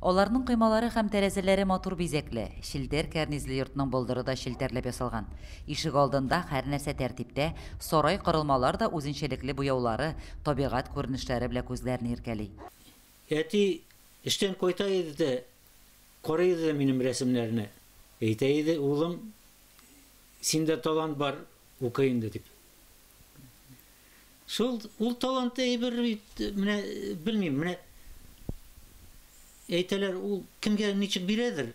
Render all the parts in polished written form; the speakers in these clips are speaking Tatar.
Оларның кыймалары һәм тәрәзәләре матур бизәкле, шилтер кәрнизле йортның болдыры да шилтерләп ясалган. Ишек алдында һәр нәрсә тәртиптә, сарай корылмалар да үзенчәлекле буяулары, табигать күренешләре белән күзләрне иркәли. Әти эштән кайта иде дә, карый иде минем рәсемнәрне. Әйтә иде, улым, синдә талант бар, укый инде дип. Шул ул талант әйбер, менә белмим, менә әйтәләр, ул кемгә ничек бирәдер?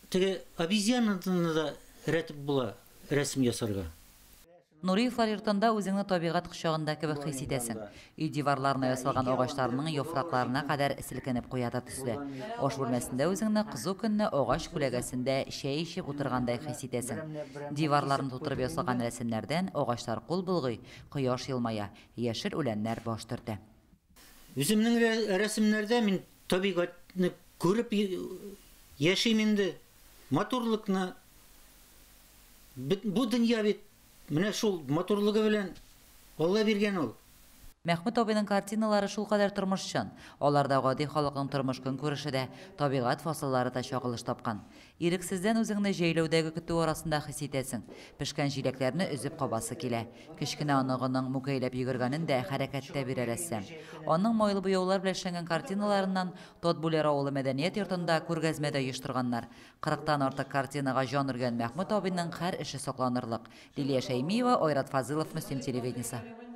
Теге обезьяны да рәтеп була рәсем ясарга. Нуриевлар йортында үзеңне табигать кочагында кебек хис итәсең. Өй диварларына ясалган агачларның яфракларына кадәр селкенеп куята төсле. Аш бүлмәсендә үзеңне кызу көнне агач күләгәсендә чәй эчеп утыргандай хис итәсең. Диварларны тутырып ясалган рәсемнәрдән агачлар кул булгый, кояш елмая, яшел үләннәр баш төртә. Үземнең рәсемнәрдә мин табигатьне күреп яшим инде, матурлыкны. Бу дөнья бит менә шул матурлыгы белән Алла биргән ул. Мәхмүт абыйның картиналары шулкадәр тормышчан. Аларда гади халыкның тормыш көнкүреше дә, табигать фасыллары да чагылыш тапкан. Ирексездән үзеңне җәйләүдәге көтү арасында хис итәсең. Пешкән җиләкләрне өзеп кабасы килә. Кечкенә аныгының мүкәйләп йөгергәнен дә хәрәкәттә бирә рәссам. Аның майлы буяулар белән эшләнгән картиналарыннан Тотбулер авылы мәдәният йортында күргәзмәдә оештырганнар. 40-тан артык картинага җан өргән Мәхмүт абыйның һәр эше сакланырлык. Лилия Шәймиева, Айрат Фазылов, Мөслим телевидениесе.